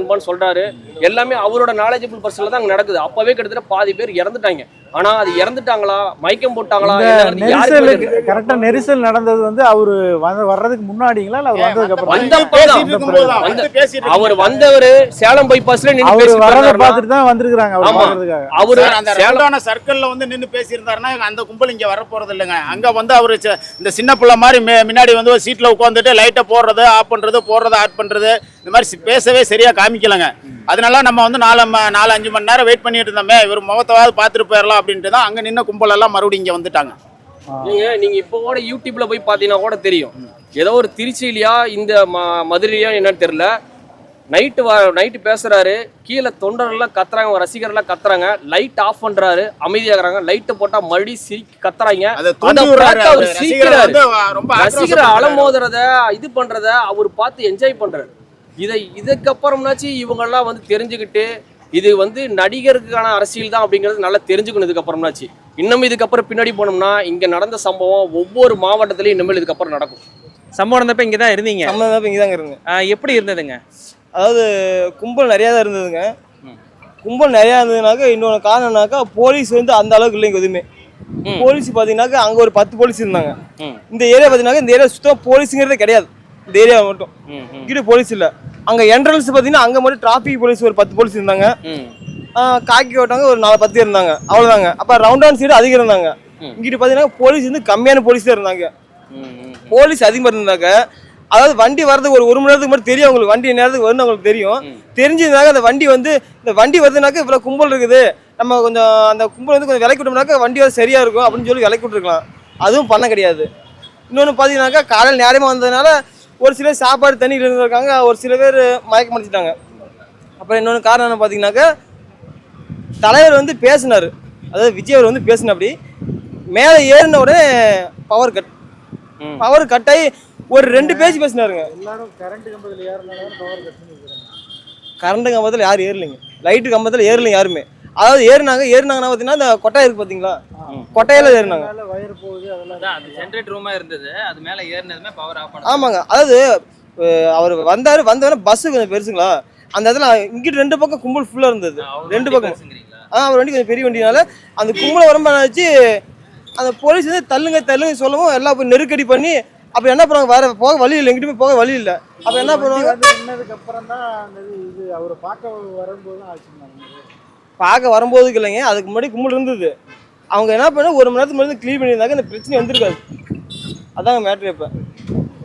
நண்பான்னு சொல்றாரு. எல்லாமே அவரோட நாலேஜபிள் பர்சன்ல தான் அங்க நடக்குது. அப்பவே கிட்டத்தட்ட பாதி பேர் இறந்துட்டாங்க. ஆனா அது இறந்துட்டாங்களா, மயக்கம் போட்டாங்களா, கரெக்டா நெரிசல் நடந்தது வந்து அவரு வர்றதுக்கு முன்னாடிங்களா இல்ல அவர் வந்ததுக்கு அப்புறம்? அவர் வந்தவரு சேலம் பைபாஸ்ல நின்னு வரத பார்த்துட்டு தான் வந்திருக்காங்க. அவரு அந்த சேலமான சர்க்கிள்ல வந்து நின்னு பேசியிருந்தாருன்னா அந்த கும்பல் இங்க வர போறது இல்லைங்க. அங்க வந்து அவரு இந்த சின்ன பிள்ளை மாதிரி முன்னாடி வந்து ஒரு சீட்ல உட்காந்துட்டு லைட்டை போடுறது ஆஃப் பண்றது போடுறது ஆட் பண்றது இந்த மாதிரி பேசவே சரியா காமிக்கலங்க. அதனால நம்ம வந்து 4-5 மணி நேரம் வெயிட் பண்ணிட்டு இருந்தோமே, இவர் முகத்தாவது பார்த்துட்டு போயிடலாம் அப்படின்ட்டு தான் அங்க நின்ன கும்பல் எல்லாம் மறுபடியும் இங்க வந்துட்டாங்க. நீங்க இப்போ கூட யூடியூப்ல போய் பாத்தீங்கன்னா கூட தெரியும். ஏதோ ஒரு திருச்சியிலையா இந்த மதுரையா என்னன்னு தெரியல, நைட்டு பேசுறாரு, கீழே தொண்டர்லாம் கத்துறாங்க, ரசிகர்லாம் கத்துறாங்க, லைட் ஆஃப் பண்றாரு, அமைதியாகிறாங்க, லைட்டை போட்டா மறுபடியும் கத்துறாங்க. அவர் சிரிக்கிறாரு, ரசிகர் அலமோதுறத இது பண்றத அவர் பார்த்து என்ஜாய் பண்றாரு. இதுக்கப்புறம்னாச்சு இவங்கெல்லாம் வந்து தெரிஞ்சுக்கிட்டு இது வந்து நடிகருக்கான அரசியல் தான் அப்படிங்கிறது நல்லா தெரிஞ்சுக்கணும். இதுக்கப்புறம்னாச்சு இன்னும் இதுக்கப்புறம் பின்னாடி போனோம்னா இங்க நடந்த சம்பவம் ஒவ்வொரு மாவட்டத்திலையும் இனிமேல் இதுக்கப்புறம் நடக்கும். சம்பவம் நடந்தப்ப இங்கே தான் இருந்தீங்க? இங்கே தாங்க இருங்க. எப்படி இருந்ததுங்க? அதாவது கும்பல் நிறையா தான் இருந்ததுங்க. கும்பல் நிறையா இருந்ததுனாக்கா இன்னொன்று காரணம்னாக்கா போலீஸ் வந்து அந்த அளவுக்கு இல்லைங்க எதுவுமே. போலீஸ் பார்த்தீங்கன்னாக்கா அங்கே ஒரு 10 போலீஸ் இருந்தாங்க. இந்த ஏரியா பார்த்தீங்கன்னா இந்த ஏரியா சுத்தமாக போலீஸுங்கிறதே கிடையாது. இந்த ஏரியா மட்டும் இங்கிட்ட போலீஸ் இல்லை. அங்கே என்ட்ரன்ஸ் பார்த்தீங்கன்னா அங்கே மட்டும் டிராஃபிக் போலீஸ் ஒரு 10 போலீஸ் இருந்தாங்க. காக்கி ஓட்டாங்க ஒரு 4-10 பேர் இருந்தாங்க, அவ்வளோதாங்க. அப்போ ரவுண்டான் சைடு அதிகம் இருந்தாங்க. இங்கிட்ட பார்த்தீங்கன்னா போலீஸ் வந்து கம்மியான போலீஸ் தான் இருந்தாங்க. போலீஸ் அதிகமாக இருந்தாங்க. அதாவது வண்டி வர்றதுக்கு ஒரு மணி நேரத்துக்கு மட்டும் தெரியும் அவங்களுக்கு, வண்டி நேரத்துக்கு வரும்னு அவங்களுக்கு தெரியும். தெரிஞ்சதுனாக்க அந்த வண்டி வந்து இந்த வண்டி வருதுனாக்கா இவ்வளோ கும்பல் இருக்குது, நம்ம கொஞ்சம் அந்த கும்பல் வந்து கொஞ்சம் விலைக்கு விட்டோம்னாக்கா வண்டி வந்து சரியாக இருக்கும் அப்படின்னு சொல்லி விலைக்கு விட்டுருக்கலாம். அதுவும் பண்ண கிடையாது. இன்னொன்று பார்த்தீங்கன்னாக்கா காலையில் நேரமாக வந்ததுனால ஒரு சிலர் சாப்பாடு தண்ணி இருந்திருக்காங்க, ஒரு சில பேர் மயக்கம் அடிச்சிட்டாங்க. அப்புறம் இன்னொன்று காரணம் என்ன பார்த்தீங்கன்னாக்கா தலைவர் வந்து பேசினார், அதாவது விஜய் அவர் வந்து பேசின அப்படி மேலே ஏறின உடனே பவர் கட் ஆகி ஒரு 2 பேஜ் பேசினாருங்க. எல்லாரும் கரண்ட் கம்பத்தில் ஏறினாலும் பவர் கட் பண்ணிருக்காங்க. கரண்ட் கம்பத்தில் யாரும் ஏறலைங்க, லைட்டு கம்பத்தில் ஏறலைங்க யாருமே. அதாவது ஏறினாங்கன்னா பார்த்தீங்கன்னா இந்த கொட்டாய் இருக்கு பார்த்தீங்களா, கொட்டையில ஏறினாங்க. வயர் போகுது, அதெல்லாம் அது ஜெனரேட்டர் ரூமா இருந்தது, அது மேலே ஏறினதுமே பவர் ஆஃப் பண்ணாங்க. ஆமாங்க. அதாவது அவர் வந்தவொடனே பஸ்ஸு கொஞ்சம் பெருசுங்களா, அந்த இடத்துல இங்கிட்டு 2 பக்கம் கும்பல் ஃபுல்லாக இருந்தது. 2 பக்கம் அவர் வண்டி கொஞ்சம் பெரிய வண்டினால அந்த கும்பலை உடம்பு ஆச்சு. அந்த போலீஸ் வந்து தள்ளுங்க சொல்லவும் எல்லாம் போய் நெருக்கடி பண்ணி அப்போ என்ன பண்ணுவாங்க, வேற போக வழி இல்லை, எங்கிட்ட போய் போக வழி இல்லை. அப்போ என்ன பண்ணுவாங்க, நின்னதுக்கு அப்புறம் தான் இது அவரை பார்க்க வரும்போது தான் ஆச்சுருந்தாங்க. பார்க்க வரும்போதுக்கு இல்லைங்க, அதுக்கு முன்னாடி கும்பல் இருந்தது. அவங்க என்ன பண்ண 1 மணி நேரத்துக்கு முன்னாடி க்ளீன் பண்ணியிருந்தாங்க, இந்த பிரச்சனை வந்திருக்காது. அதாங்க மேட்ரு. இப்போ